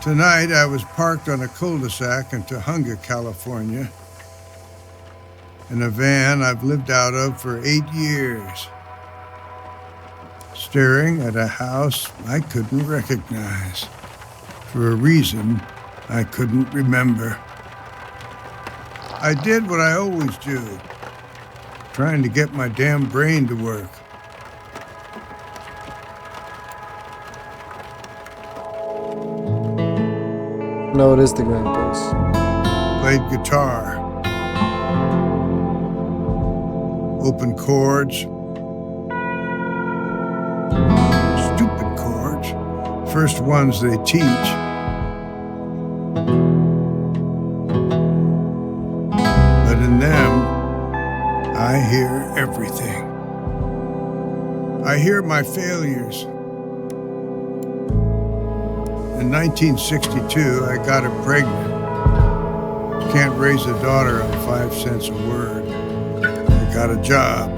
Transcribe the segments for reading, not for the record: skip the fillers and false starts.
Tonight, I was parked on a cul-de-sac in Tahunga, California, in a van I've lived out of for 8 years, staring at a house I couldn't recognize, for a reason I couldn't remember. I did what I always do, trying to get my damn brain to work. No, it is the Grandpas. Played guitar. Open chords. Stupid chords. First ones they teach. But in them, I hear everything. I hear my failures. In 1962, I got her pregnant. Can't raise a daughter on 5 cents a word. I got a job.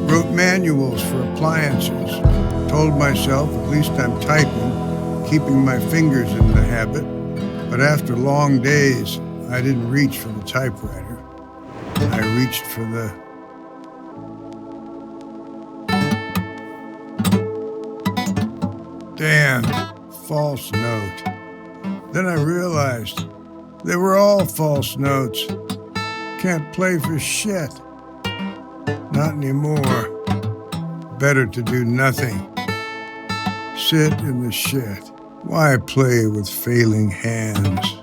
Wrote manuals for appliances. Told myself at least I'm typing, keeping my fingers in the habit. But after long days, I didn't reach for the typewriter. I reached for the damn false note. Then I realized they were all false notes. Can't play for shit. Not anymore. Better to do nothing. Sit in the shit. Why play with failing hands?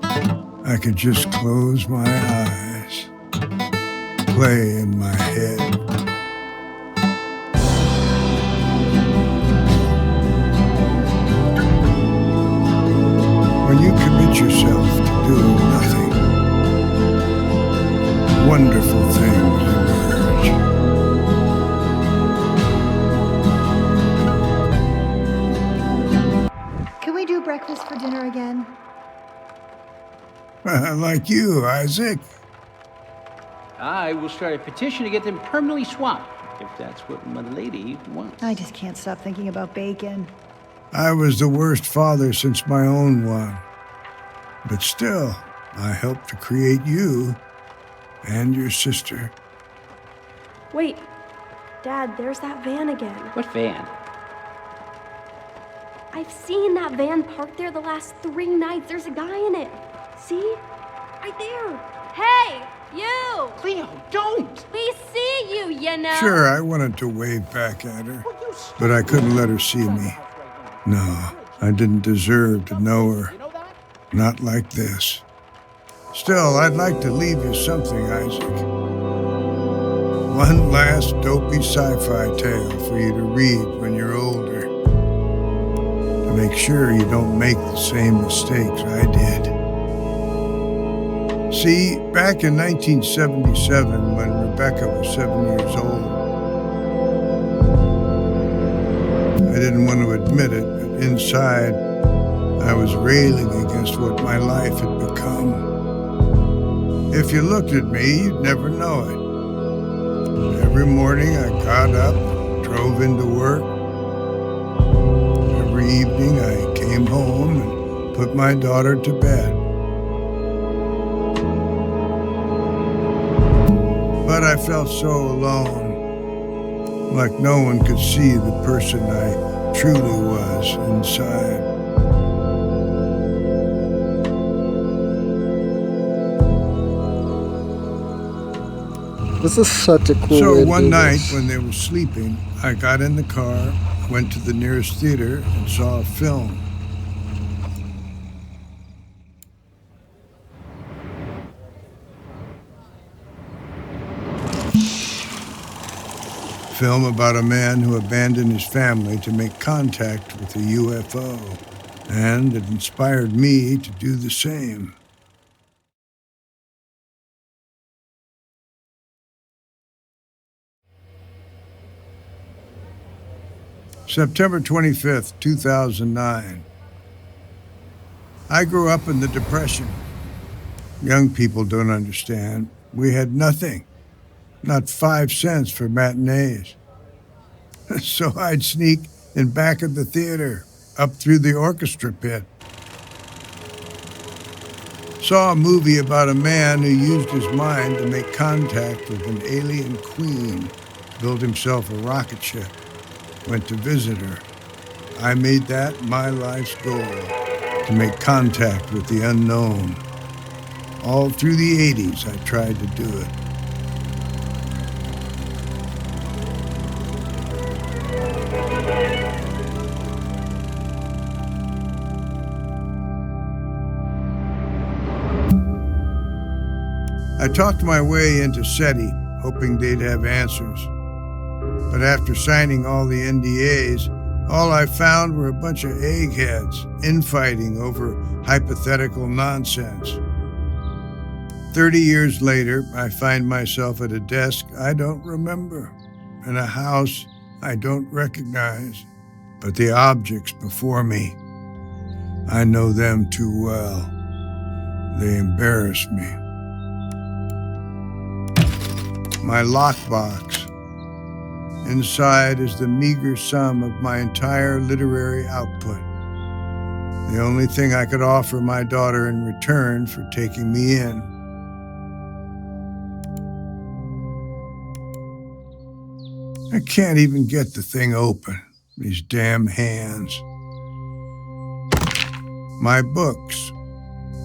I could just close my eyes. Play in my head. When you commit yourself to doing nothing, wonderful things emerge. Can we do breakfast for dinner again? Like you, Isaac. I will start a petition to get them permanently swapped, if that's what my lady wants. I just can't stop thinking about bacon. I was the worst father since my own one. But still, I helped to create you and your sister. Wait, Dad, there's that van again. What van? I've seen that van parked there the last 3 nights. There's a guy in it. See? Right there. Hey, you! Cleo, don't! We see you, you know. Sure, I wanted to wave back at her, but I couldn't let her see me. No, I didn't deserve to know her. Not like this. Still, I'd like to leave you something, Isaac. One last dopey sci-fi tale for you to read when you're older. To make sure you don't make the same mistakes I did. See, back in 1977, when Rebecca was 7 years old, I didn't want to admit it, but inside, I was railing against what my life had become. If you looked at me, you'd never know it. Every morning I got up, drove into work. Every evening I came home and put my daughter to bed. But I felt so alone, like no one could see the person I truly was inside. This is such a cool way So to one do night this. when they were sleeping, I got in the car, went to the nearest theater, and saw a film. Film about a man who abandoned his family to make contact with a UFO, and it inspired me to do the same. September 25th, 2009. I grew up in the Depression. Young people don't understand. We had nothing. Not 5 cents for matinees. So I'd sneak in back of the theater, up through the orchestra pit. Saw a movie about a man who used his mind to make contact with an alien queen, built himself a rocket ship, went to visit her. I made that my life's goal, to make contact with the unknown. All through the 80s, I tried to do it. I talked my way into SETI, hoping they'd have answers. But after signing all the NDAs, all I found were a bunch of eggheads infighting over hypothetical nonsense. 30 years later, I find myself at a desk I don't remember, in a house I don't recognize, but the objects before me, I know them too well. They embarrass me. My lockbox. Inside is the meager sum of my entire literary output. The only thing I could offer my daughter in return for taking me in. I can't even get the thing open, these damn hands. My books.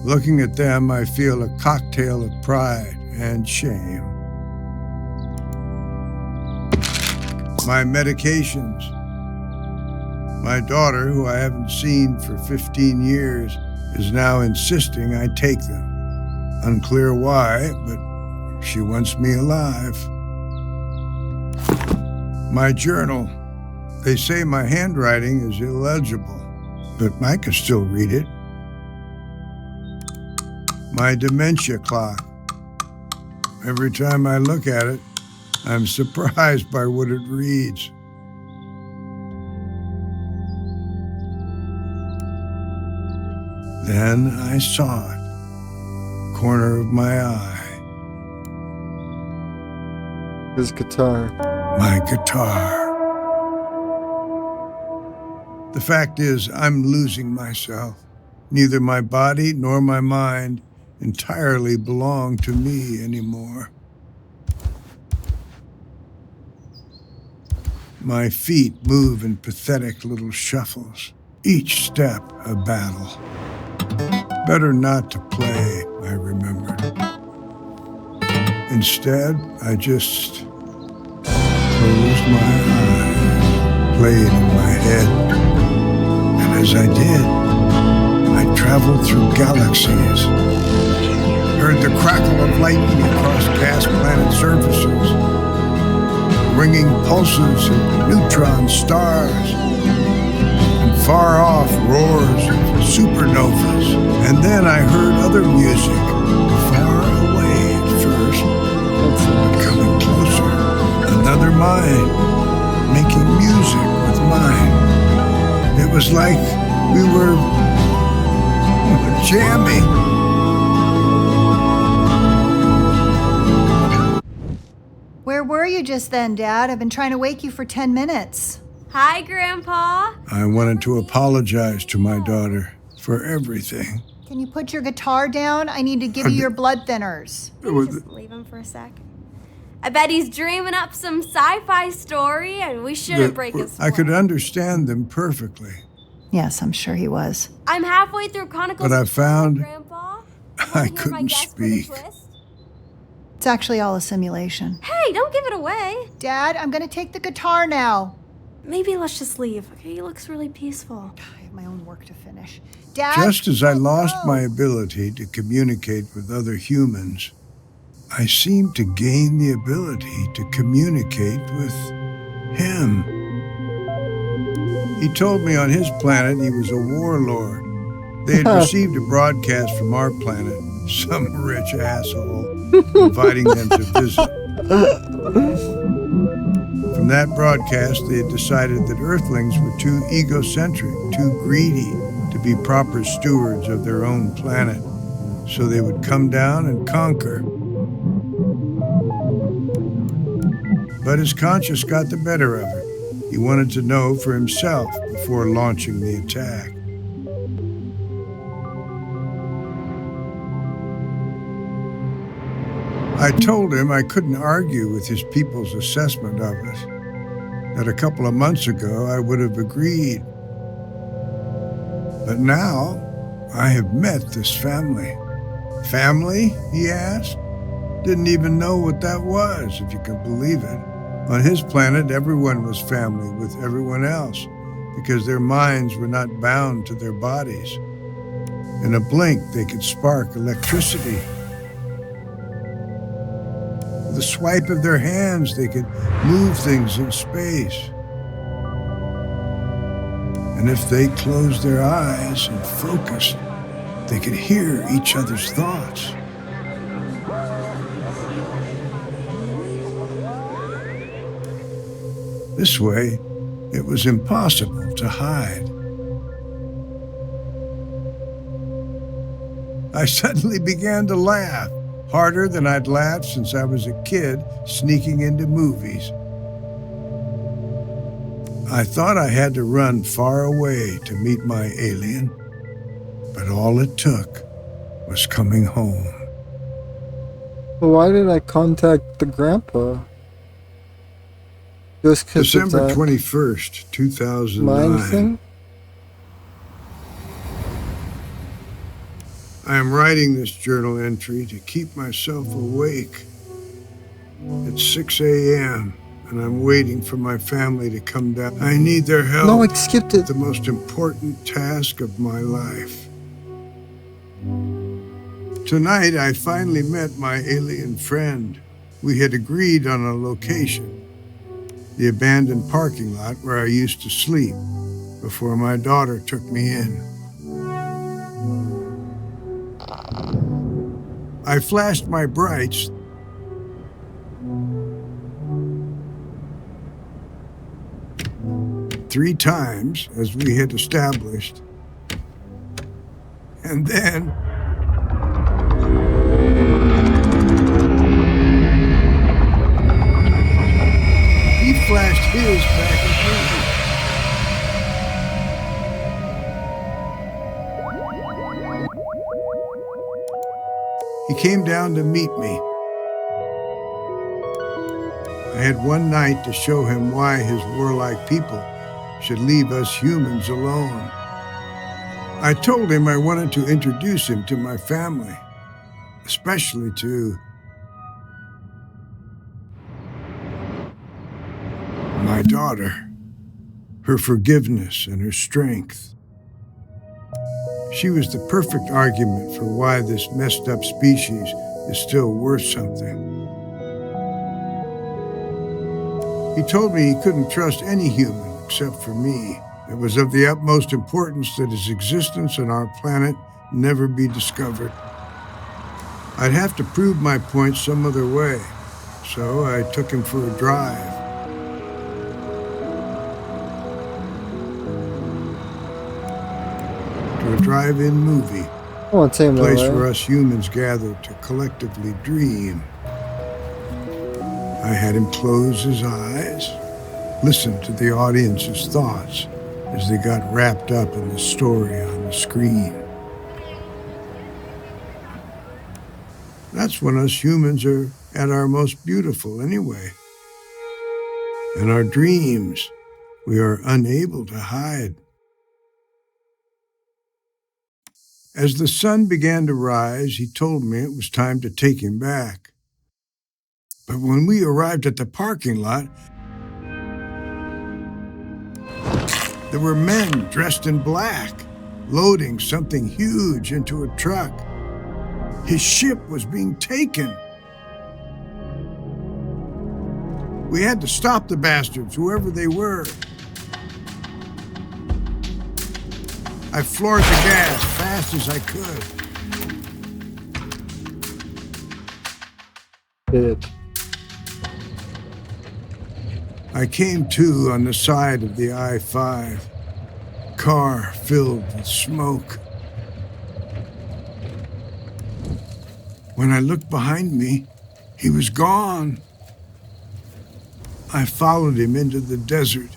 Looking at them, I feel a cocktail of pride and shame. My medications. My daughter, who I haven't seen for 15 years, is now insisting I take them. Unclear why, but she wants me alive. My journal. They say my handwriting is illegible, but I can still read it. My dementia clock. Every time I look at it, I'm surprised by what it reads. Then I saw it, corner of my eye. His guitar. My guitar. The fact is, I'm losing myself. Neither my body nor my mind entirely belong to me anymore. My feet move in pathetic little shuffles, each step a battle. Better not to play, I remembered. Instead, I just closed my eyes, played in my head. And as I did, I traveled through galaxies, heard the crackle of lightning across gas planet surfaces, ringing pulses of neutron stars, and far off roars of supernovas. And then I heard other music, far away at first, but coming closer. Another mind, making music with mine. It was like we were jamming. Where were you just then, Dad? I've been trying to wake you for 10 minutes. Hi, Grandpa. I wanted to apologize to my daughter for everything. Can you put your guitar down? I need to give you your blood thinners. Just leave him for a sec. I bet he's dreaming up some sci-fi story, and we shouldn't break his I could flow. understand them perfectly. Yes, I'm sure he was. I'm halfway through Chronicles But I of found Grandpa. I Wanna hear my couldn't guess for the speak. twist? It's actually all a simulation. Hey, don't give it away. Dad, I'm gonna take the guitar now. Maybe let's just leave, okay? He looks really peaceful. I have my own work to finish. Dad? Just as I lost no. my ability to communicate with other humans, I seemed to gain the ability to communicate with him. He told me on his planet he was a warlord. They had received a broadcast from our planet, some rich asshole, inviting them to visit. From that broadcast, they had decided that Earthlings were too egocentric, too greedy to be proper stewards of their own planet, so they would come down and conquer. But his conscience got the better of it. He wanted to know for himself before launching the attack. I told him I couldn't argue with his people's assessment of us, that a couple of months ago I would have agreed. But now I have met this family. Family? He asked. Didn't even know what that was, if you can believe it. On his planet, everyone was family with everyone else because their minds were not bound to their bodies. In a blink, they could spark electricity. With a swipe of their hands, they could move things in space. And if they closed their eyes and focused, they could hear each other's thoughts. This way, it was impossible to hide. I suddenly began to laugh, harder than I'd laughed since I was a kid sneaking into movies. I thought I had to run far away to meet my alien, but all it took was coming home. Why did I contact the grandpa? Just because December it's 21st, a 2009. mind thing? I am writing this journal entry to keep myself awake. It's 6 a.m. and I'm waiting for my family to come down. I need their help. No, I skipped it. The most important task of my life. Tonight, I finally met my alien friend. We had agreed on a location, the abandoned parking lot where I used to sleep before my daughter took me in. I flashed my brights. Three times, as we had established. And then he flashed his back at me. He came down to meet me. I had one night to show him why his warlike people should leave us humans alone. I told him I wanted to introduce him to my family, especially to my daughter, her forgiveness and her strength. She was the perfect argument for why this messed up species is still worth something. He told me he couldn't trust any human except for me. It was of the utmost importance that his existence on our planet never be discovered. I'd have to prove my point some other way, so I took him for a drive. To a drive-in movie, I won't say a him that place way. where us humans gather to collectively dream. I had him close his eyes, listen to the audience's thoughts as they got wrapped up in the story on the screen. That's when us humans are at our most beautiful anyway. In our dreams, we are unable to hide. As the sun began to rise, he told me it was time to take him back. But when we arrived at the parking lot, there were men dressed in black, loading something huge into a truck. His ship was being taken. We had to stop the bastards, whoever they were. I floored the gas fast as I could. Shit. I came to on the side of the I-5, car filled with smoke. When I looked behind me, he was gone. I followed him into the desert,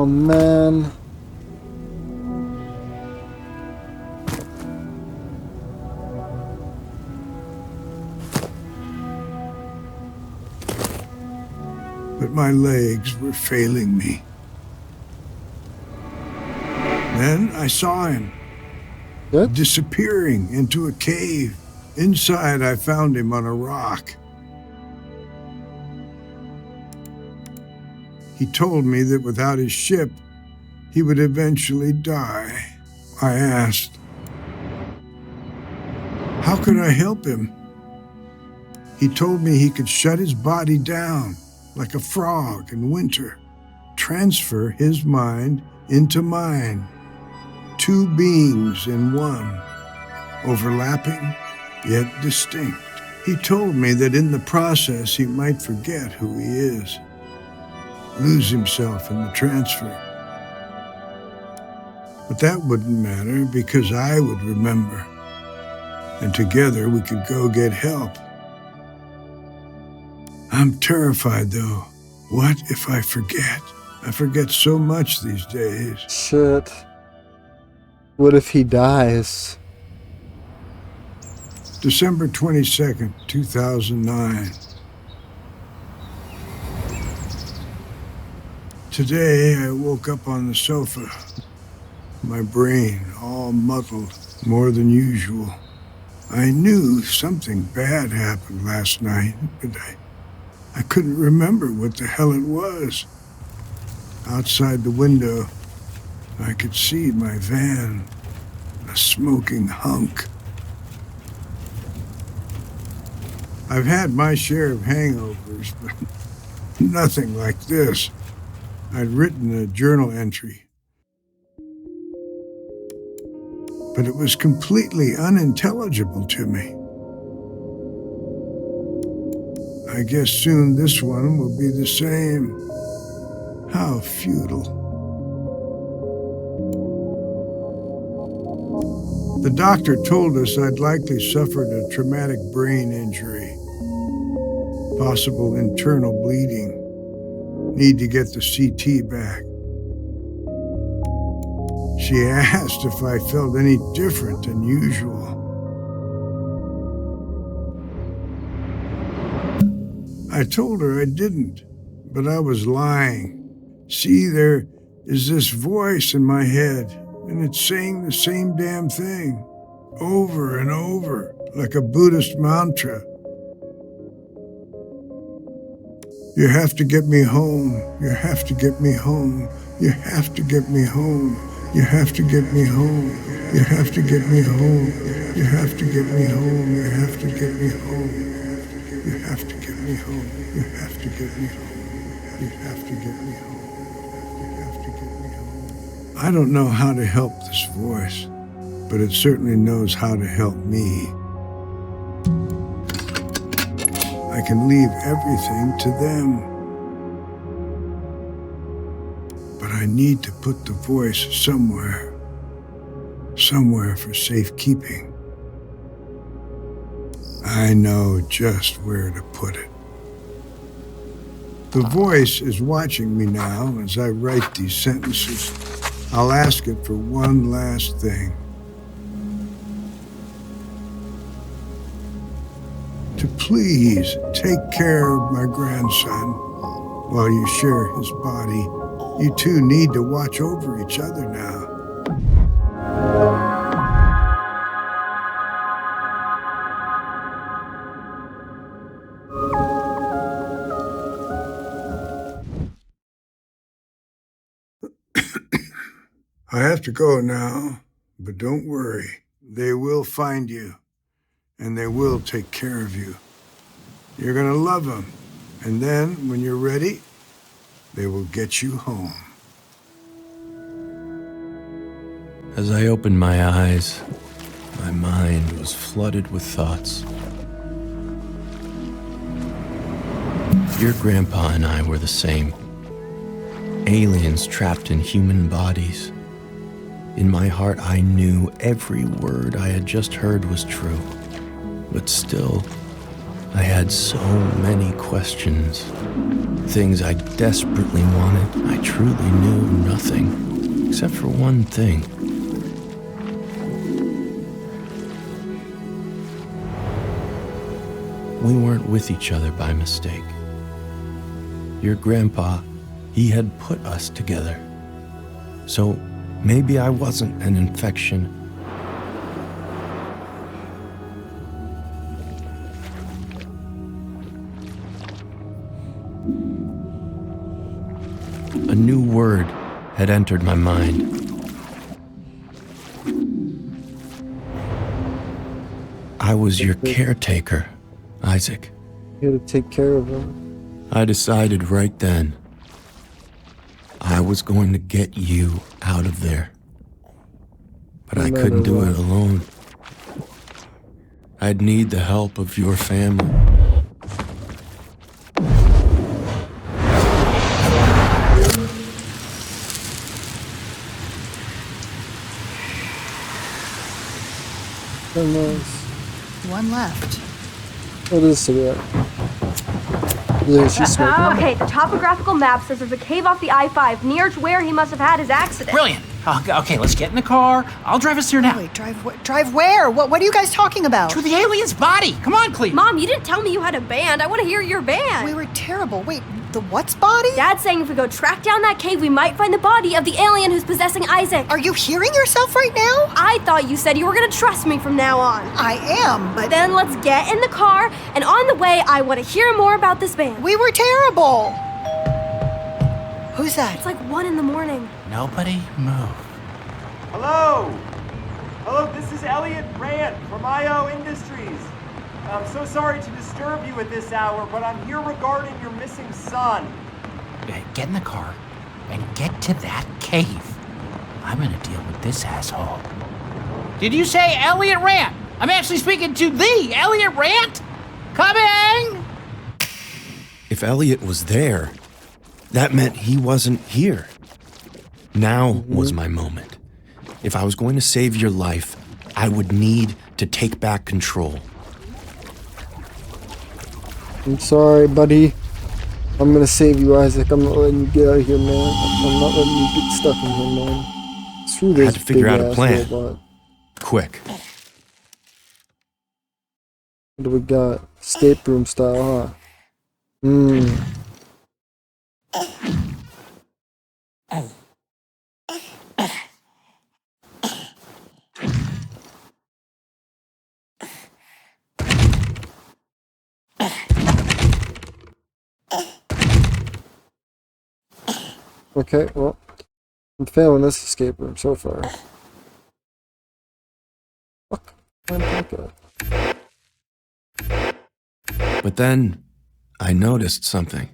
man. But my legs were failing me. Then I saw him Good? disappearing into a cave. Inside, I found him on a rock. He told me that without his ship, he would eventually die. I asked, how could I help him? He told me he could shut his body down like a frog in winter, transfer his mind into mine. Two beings in one, overlapping yet distinct. He told me that in the process he might forget who he is, lose himself in the transfer. But that wouldn't matter because I would remember, and together we could go get help. I'm terrified though. What if I forget? I forget so much these days. Shit. What if he dies? December 22nd, 2009. Today, I woke up on the sofa, my brain all muddled, more than usual. I knew something bad happened last night, but I couldn't remember what the hell it was. Outside the window, I could see my van, a smoking hunk. I've had my share of hangovers, but nothing like this. I'd written a journal entry, but it was completely unintelligible to me. I guess soon this one will be the same. How futile. The doctor told us I'd likely suffered a traumatic brain injury, possible internal bleeding, need to get the CT back. She asked if I felt any different than usual. I told her I didn't, but I was lying. See, there is this voice in my head, and it's saying the same damn thing, over and over, like a Buddhist mantra. You have to get me home. You have to get me home. You have to get me home. You have to get me home. You have to get me home. You have to get me home. You have to get me home. You have to get me home. You have to get me home. You have to get me home. You have to get me home. I don't know how to help this voice, but it certainly knows how to help me. I can leave everything to them. But I need to put the voice somewhere for safekeeping. I know just where to put it. The voice is watching me now as I write these sentences. I'll ask it for one last thing. To please take care of my grandson while you share his body. You two need to watch over each other now. I have to go now, but don't worry. They will find you, and they will take care of you. You're gonna love them, and then, when you're ready, they will get you home. As I opened my eyes, my mind was flooded with thoughts. Your grandpa and I were the same. Aliens trapped in human bodies. In my heart, I knew every word I had just heard was true. But still, I had so many questions. Things I desperately wanted. I truly knew nothing, except for one thing. We weren't with each other by mistake. Your grandpa, he had put us together. So maybe I wasn't an infection. A new word had entered my mind. I was your caretaker, Isaac. Here to take care of him. I decided right then I was going to get you out of there. But I couldn't do it alone. I'd need the help of your family. One left. What is cigarette? Yeah, she's smoking. Okay, the topographical map says there's a cave off the I-5 near to where he must have had his accident. Brilliant. Okay, let's get in the car. I'll drive us there now. Wait, drive where? What are you guys talking about? To the alien's body. Come on, Cleve. Mom, you didn't tell me you had a band. I want to hear your band. We were terrible. Wait, the what's body? Dad's saying if we go track down that cave, we might find the body of the alien who's possessing Isaac. Are you hearing yourself right now? I thought you said you were going to trust me from now on. I am, but Then let's get in the car, and on the way, I want to hear more about this band. we were terrible. Who's that? It's like 1 a.m. Nobody move. Hello! Hello, this is Elliot Rand from IO Industries. I'm so sorry to disturb you at this hour, but I'm here regarding your missing son. Get in the car and get to that cave. I'm gonna deal with this asshole. Did you say Elliot Rand? I'm actually speaking to the Elliot Rand. Coming! If Elliot was there, that meant he wasn't here. Now was my moment. If I was going to save your life, I would need to take back control. I'm sorry, buddy. I'm gonna save you, Isaac. I'm not letting you get out of here, man. I'm not letting you get stuck in here, man. Screw this I had to figure out a big-ass plan. robot. Quick. What do we got? Escape room style, huh? Okay, well, I'm failing this escape room so far. Fuck. But then I noticed something.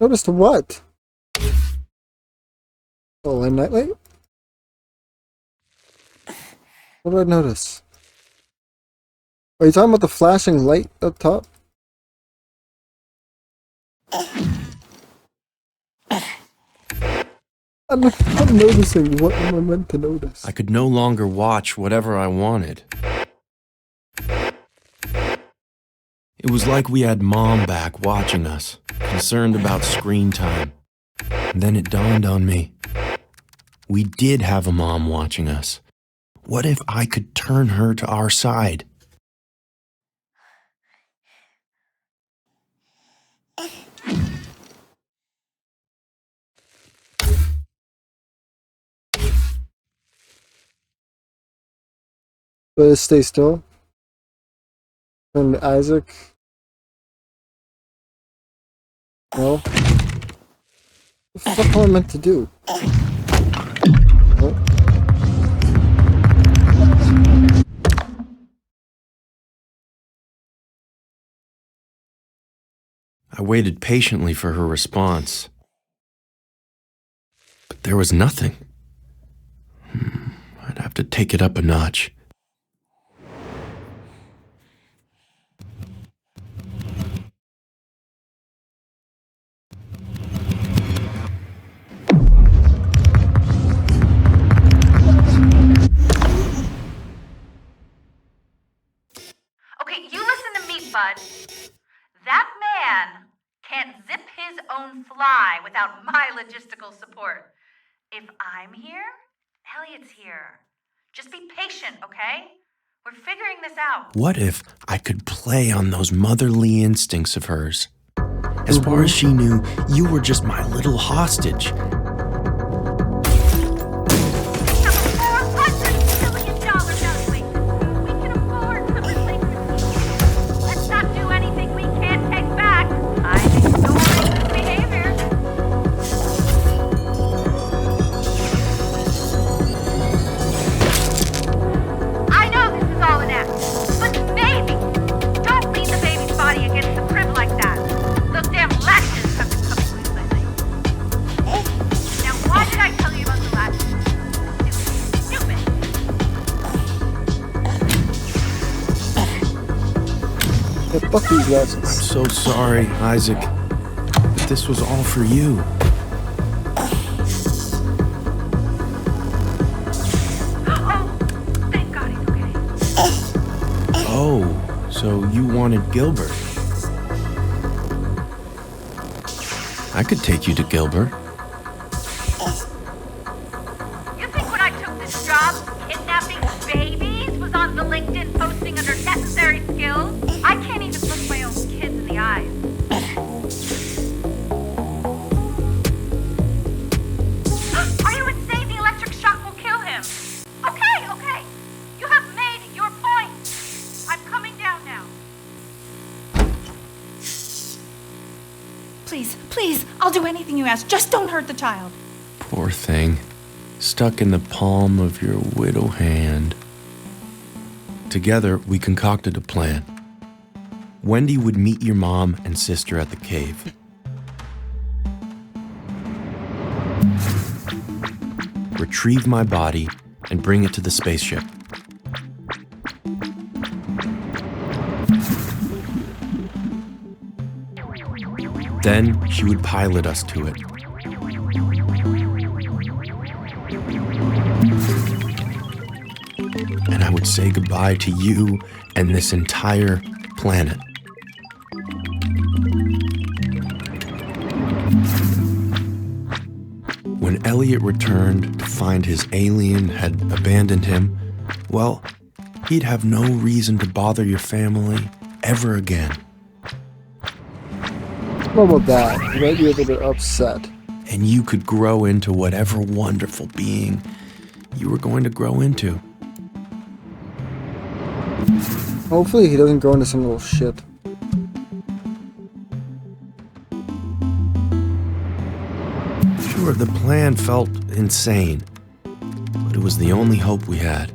Noticed what? Oh, a nightlight? What did I notice? Are you talking about the flashing light up top? I'm not noticing. What am I meant to notice? I could no longer watch whatever I wanted. It was like we had Mom back watching us, concerned about screen time. And then it dawned on me. We did have a mom watching us. What if I could turn her to our side? But stay still. And Isaac. No. What the fuck am I meant to do? Oh. I waited patiently for her response. But there was nothing. I'd have to take it up a notch. Okay, fly without my logistical support. If I'm here, Elliot's here. Just be patient, okay? We're figuring this out. What if I could play on those motherly instincts of hers? As far as she knew, you were just my little hostage. Fuck these guys. I'm so sorry, Isaac. But this was all for you. Oh, thank God he's okay. Oh, so you wanted Gilbert. I could take you to Gilbert. You think when I took this job, kidnapping babies was on the LinkedIn posting under necessary skills? I can't even look my own kids in the eyes. Are you insane? The electric shock will kill him. Okay. You have made your point. I'm coming down now. Please, I'll do anything you ask. Just don't hurt the child. Poor thing. Stuck in the palm of your widow hand. Together, we concocted a plan. Wendy would meet your mom and sister at the cave. Retrieve my body and bring it to the spaceship. Then she would pilot us to it. And I would say goodbye to you and this entire planet. When Elliot returned to find his alien had abandoned him, well, he'd have no reason to bother your family ever again. What about that? You might be a little bit upset. And you could grow into whatever wonderful being you were going to grow into. Hopefully he doesn't grow into some little shit. Sure, the plan felt insane, but it was the only hope we had.